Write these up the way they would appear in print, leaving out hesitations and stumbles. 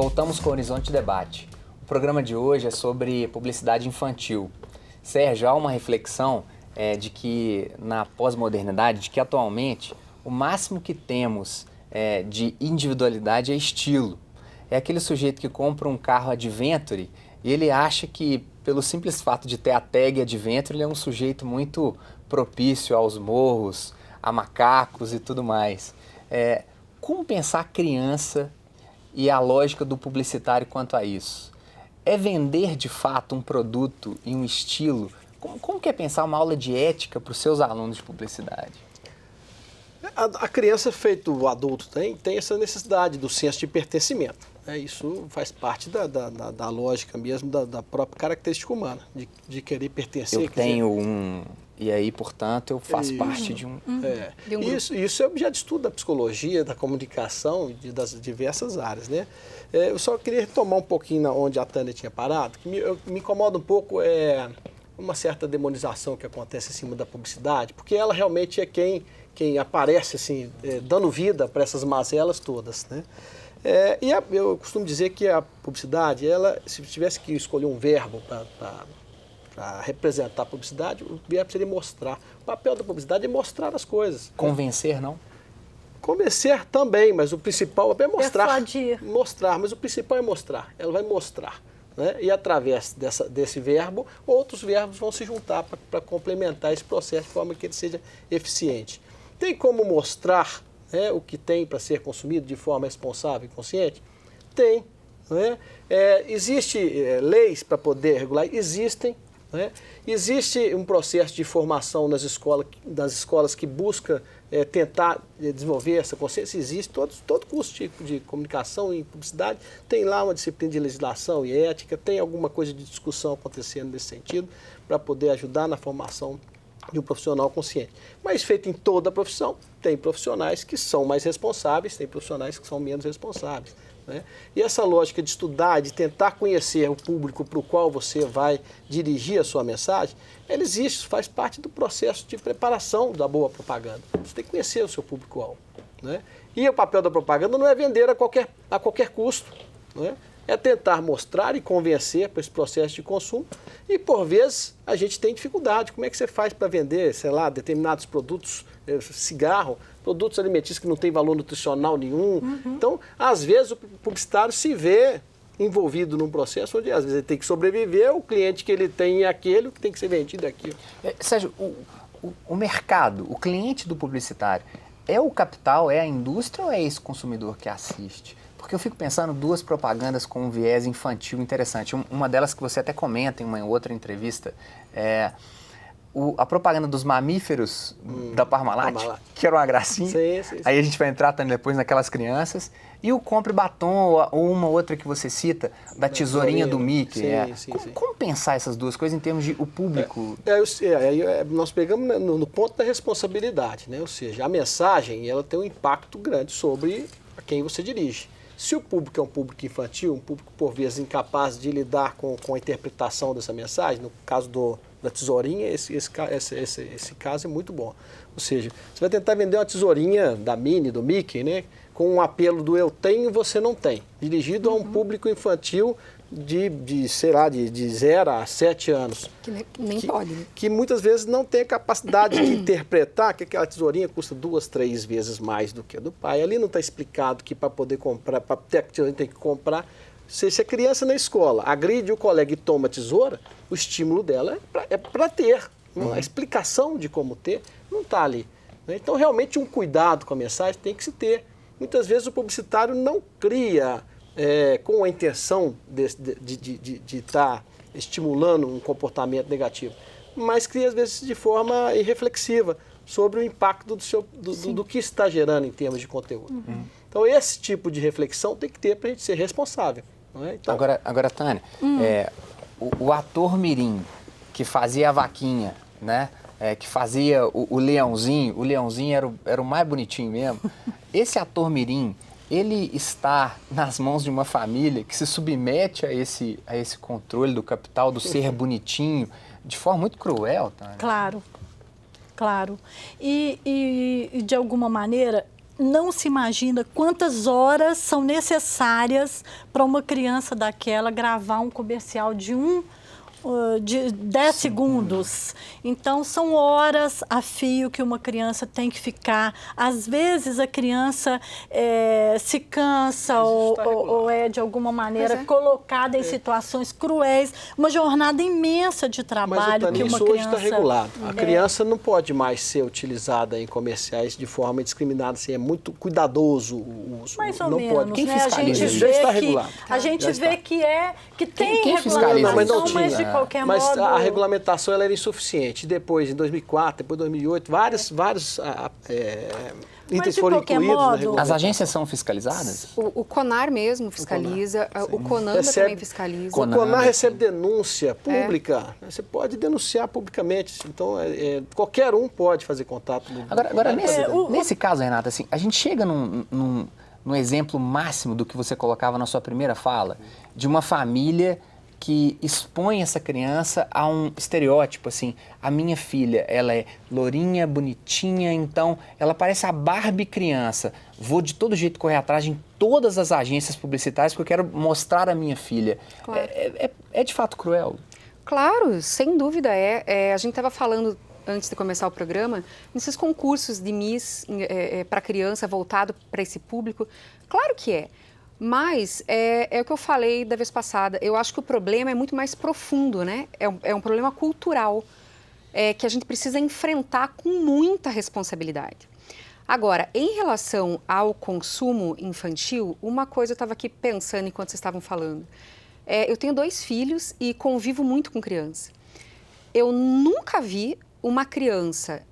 voltamos com o Horizonte Debate. O programa de hoje é sobre publicidade infantil. Sérgio, há uma reflexão de que na pós-modernidade, de que atualmente o máximo que temos de individualidade é estilo. É aquele sujeito que compra um carro Adventure e ele acha que, pelo simples fato de ter a tag Adventure, ele é um sujeito muito propício aos morros, a macacos e tudo mais. Como pensar a criança e a lógica do publicitário quanto a isso? É vender de fato um produto e um estilo? Como que é pensar uma aula de ética para os seus alunos de publicidade? A criança, feito o adulto, tem essa necessidade do senso de pertencimento. Isso faz parte da lógica mesmo, da própria característica humana, de querer pertencer. Eu tenho um, e aí, portanto, eu faço parte de um... De um grupo. Isso é objeto de estudo da psicologia, da comunicação e das diversas áreas, né? Eu só queria retomar um pouquinho onde a Tânia tinha parado, que me incomoda um pouco uma certa demonização que acontece em cima da publicidade, porque ela realmente é quem aparece assim, dando vida para essas mazelas todas, né? Eu costumo dizer que a publicidade, se tivesse que escolher um verbo para representar a publicidade, o verbo seria mostrar. O papel da publicidade é mostrar as coisas. Convencer, não? Convencer também, mas o principal é mostrar. Persuadir. Mostrar, mas o principal é mostrar. Ela vai mostrar. Né? E através desse verbo, outros verbos vão se juntar para complementar esse processo de forma que ele seja eficiente. Tem como mostrar o que tem para ser consumido de forma responsável e consciente? Tem. Né? Existem leis para poder regular? Existem. Né? Existe um processo de formação nas escolas que busca tentar desenvolver essa consciência? Existe. Todo curso de comunicação e publicidade tem lá uma disciplina de legislação e ética, tem alguma coisa de discussão acontecendo nesse sentido para poder ajudar na formação de um profissional consciente. Mas feito em toda a profissão, tem profissionais que são mais responsáveis, tem profissionais que são menos responsáveis. Né? E essa lógica de estudar, de tentar conhecer o público para o qual você vai dirigir a sua mensagem, ela existe, faz parte do processo de preparação da boa propaganda. Você tem que conhecer o seu público-alvo. Né? E o papel da propaganda não é vender a qualquer custo. Né? É tentar mostrar e convencer para esse processo de consumo. E, por vezes, a gente tem dificuldade. Como é que você faz para vender, sei lá, determinados produtos, cigarro, produtos alimentícios que não têm valor nutricional nenhum. Então, às vezes, o publicitário se vê envolvido num processo onde, às vezes, ele tem que sobreviver, o cliente que ele tem é aquele, o que tem que ser vendido é aquilo. Sérgio, o mercado, o cliente do publicitário, é o capital, é a indústria ou é esse consumidor que assiste? Porque eu fico pensando duas propagandas com um viés infantil interessante. Uma delas que você até comenta em uma outra entrevista, a propaganda dos mamíferos da Parmalat, que era uma gracinha. Sim. Aí a gente vai entrar também depois naquelas crianças. E o Compre Batom, ou uma outra que você cita, da tesourinha do Mickey. Sim. Como pensar essas duas coisas em termos de o público? Nós pegamos no ponto da responsabilidade, né? Ou seja, a mensagem ela tem um impacto grande sobre a quem você dirige. Se o público é um público infantil, um público, por vezes, incapaz de lidar com a interpretação dessa mensagem, no caso da tesourinha, esse caso é muito bom. Ou seja, você vai tentar vender uma tesourinha da Minnie, do Mickey, né, com um apelo do eu tenho e você não tem, dirigido a um público infantil de 0 a 7 anos. Que nem pode, né? Que muitas vezes não tem a capacidade de interpretar que aquela tesourinha custa 2, 3 vezes mais do que a do pai. Ali não está explicado que para poder comprar, para ter a tesourinha tem que comprar. Se a criança na escola agride o colega e toma a tesoura, o estímulo dela é para ter. A explicação de como ter não está ali. Então, realmente, um cuidado com a mensagem tem que se ter. Muitas vezes o publicitário não cria com a intenção de estar estimulando um comportamento negativo, mas cria, às vezes, de forma irreflexiva sobre o impacto do que está gerando em termos de conteúdo. Então, esse tipo de reflexão tem que ter para a gente ser responsável. Não é? Então, Agora, Tânia, o ator mirim que fazia a vaquinha, né? Que fazia o leãozinho era o mais bonitinho mesmo. Esse ator mirim, ele está nas mãos de uma família que se submete a esse controle do capital, do ser bonitinho, de forma muito cruel, tá? Claro. E de alguma maneira, não se imagina quantas horas são necessárias para uma criança daquela gravar um comercial de 10 segundos. Então, são horas a fio que uma criança tem que ficar. Às vezes, a criança se cansa ou é, de alguma maneira, colocada em situações cruéis. Uma jornada imensa de trabalho que uma criança... Mas hoje está regulado. A criança não pode mais ser utilizada em comerciais de forma indiscriminada. Assim, é muito cuidadoso o uso. Mais ou não menos, pode. Quem fiscaliza? Já está regulado. A gente vê que tem quem fiscaliza? regulamentação, mas de qualquer mas modo... a regulamentação ela era insuficiente. Depois, em 2004, depois em 2008, vários itens foram incluídos na regulamentação. As agências são fiscalizadas? O CONAR mesmo fiscaliza, o CONANDA também fiscaliza. O CONAR recebe denúncia pública. Você pode denunciar publicamente. Então, qualquer um pode fazer contato. Agora nesse caso, Renata, assim, a gente chega num exemplo máximo do que você colocava na sua primeira fala, de uma família que expõe essa criança a um estereótipo, assim, a minha filha, ela é lourinha, bonitinha, então ela parece a Barbie criança, vou de todo jeito correr atrás em todas as agências publicitárias porque eu quero mostrar a minha filha. Claro. É de fato cruel? Claro, sem dúvida a gente estava falando, antes de começar o programa, nesses concursos de Miss para criança voltado para esse público, claro que é. Mas é o que eu falei da vez passada, eu acho que o problema é muito mais profundo, né? É um problema cultural que a gente precisa enfrentar com muita responsabilidade. Agora, em relação ao consumo infantil, uma coisa eu estava aqui pensando enquanto vocês estavam falando. Eu tenho 2 filhos e convivo muito com criança. Eu nunca vi uma criança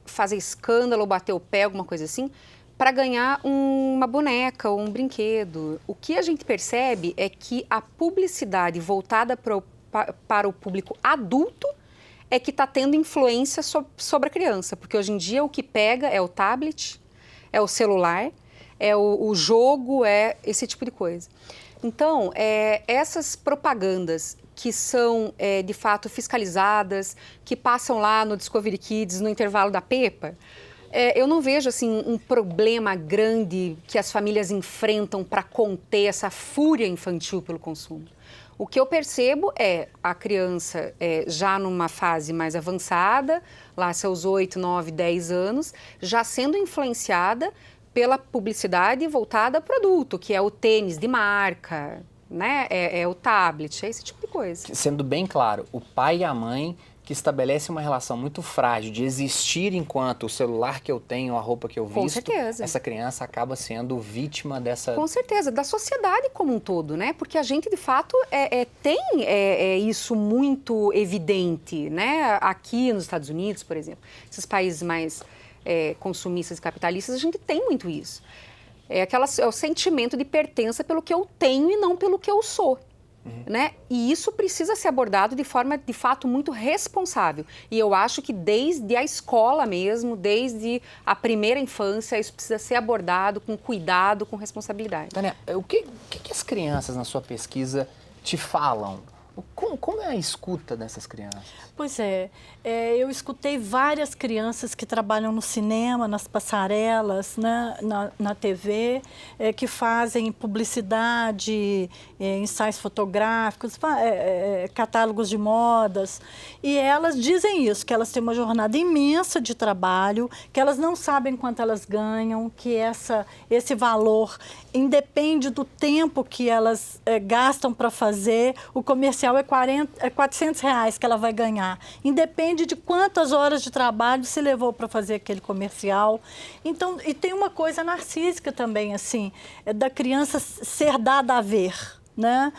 fazer escândalo ou bater o pé, alguma coisa assim, para ganhar uma boneca ou um brinquedo. O que a gente percebe é que a publicidade voltada para o público adulto é que está tendo influência sobre a criança, porque hoje em dia o que pega é o tablet, é o celular, é o jogo, é esse tipo de coisa. Então, essas propagandas que são, de fato, fiscalizadas, que passam lá no Discovery Kids, no intervalo da Peppa, eu não vejo assim, um problema grande que as famílias enfrentam para conter essa fúria infantil pelo consumo. O que eu percebo é a criança já numa fase mais avançada, lá seus 8, 9, 10 anos, já sendo influenciada pela publicidade voltada a produto, que é o tênis de marca, né? É o tablet, é esse tipo de coisa. Sendo bem claro, o pai e a mãe que estabelece uma relação muito frágil de existir enquanto o celular que eu tenho, a roupa que eu visto, com certeza, essa criança acaba sendo vítima dessa... Com certeza, da sociedade como um todo, né? Porque a gente, de fato, tem isso muito evidente, né? Aqui nos Estados Unidos, por exemplo, esses países mais consumistas e capitalistas, a gente tem muito isso. É o sentimento de pertença pelo que eu tenho e não pelo que eu sou. Né? E isso precisa ser abordado de forma, de fato, muito responsável. E eu acho que desde a escola mesmo, desde a primeira infância, isso precisa ser abordado com cuidado, com responsabilidade. Tânia, o que as crianças, na sua pesquisa, te falam? Como é a escuta dessas crianças? Pois eu escutei várias crianças que trabalham no cinema, nas passarelas, né, na TV, que fazem publicidade, ensaios fotográficos, catálogos de modas. E elas dizem isso, que elas têm uma jornada imensa de trabalho, que elas não sabem quanto elas ganham, que esse valor independe do tempo que elas gastam para fazer. O comercial é R$400 que ela vai ganhar. Independe de quantas horas de trabalho se levou para fazer aquele comercial. Então, e tem uma coisa narcísica também, assim, da criança ser dada a ver. Né?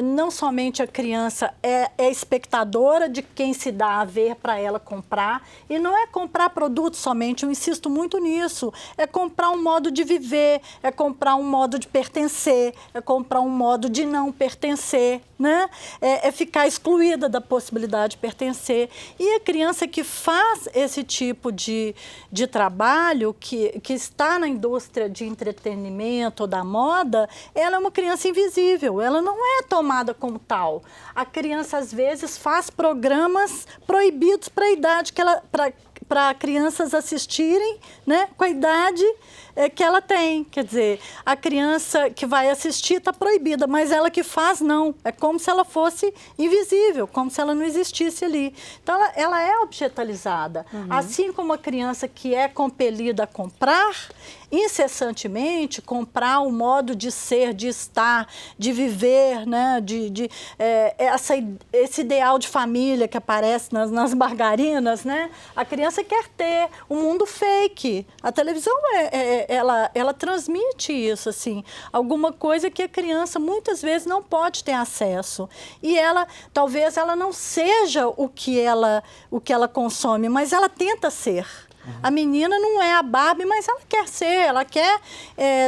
Não somente a criança é espectadora de quem se dá a ver para ela comprar, e não é comprar produto somente, eu insisto muito nisso, é comprar um modo de viver, é comprar um modo de pertencer, é comprar um modo de não pertencer, né? É ficar excluída da possibilidade de pertencer. E a criança que faz esse tipo de trabalho, que está na indústria de entretenimento ou da moda, ela é uma criança invisível. Ela não é tomada como tal. A criança, às vezes, faz programas proibidos para a idade para crianças assistirem, né, com a idade que ela tem. Quer dizer, a criança que vai assistir está proibida, mas ela que faz, não. É como se ela fosse invisível, como se ela não existisse ali. Então, ela é objetalizada. Assim como a criança que é compelida a comprar, incessantemente, comprar o modo de ser, de estar, de viver, né? Esse ideal de família que aparece nas margarinas, né? A criança quer ter um mundo fake. A televisão, ela transmite isso, assim, alguma coisa que a criança muitas vezes não pode ter acesso. E talvez ela não seja o que ela consome, mas ela tenta ser. A menina não é a Barbie, mas ela quer ser, ela quer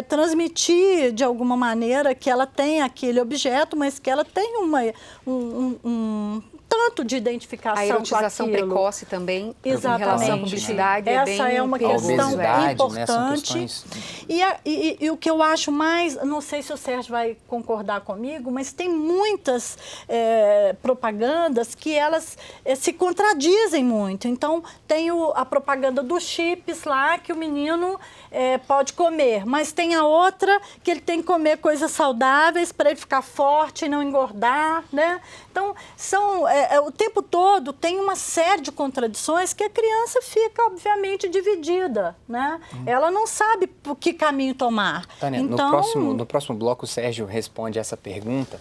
transmitir de alguma maneira que ela tem aquele objeto, mas que ela tem um tanto de identificação com aquilo. A erotização precoce também, exatamente, em relação à publicidade, essa é uma questão importante. Né, e o que eu acho mais, não sei se o Sérgio vai concordar comigo, mas tem muitas propagandas que elas se contradizem muito. Então, tem a propaganda dos chips lá, que o menino pode comer, mas tem a outra que ele tem que comer coisas saudáveis para ele ficar forte e não engordar, né? Então, o tempo todo tem uma série de contradições que a criança fica, obviamente, dividida, né? Ela não sabe por que caminho tomar. Tânia, então, no próximo bloco o Sérgio responde essa pergunta.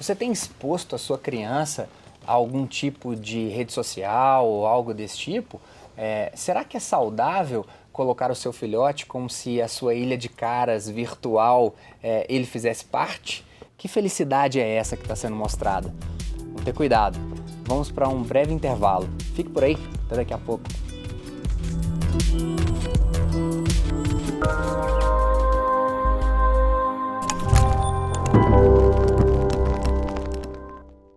Você tem exposto a sua criança a algum tipo de rede social ou algo desse tipo? Será que é saudável colocar o seu filhote como se a sua ilha de caras virtual ele fizesse parte? Que felicidade é essa que está sendo mostrada? Vamos ter cuidado. Vamos para um breve intervalo. Fique por aí, até daqui a pouco.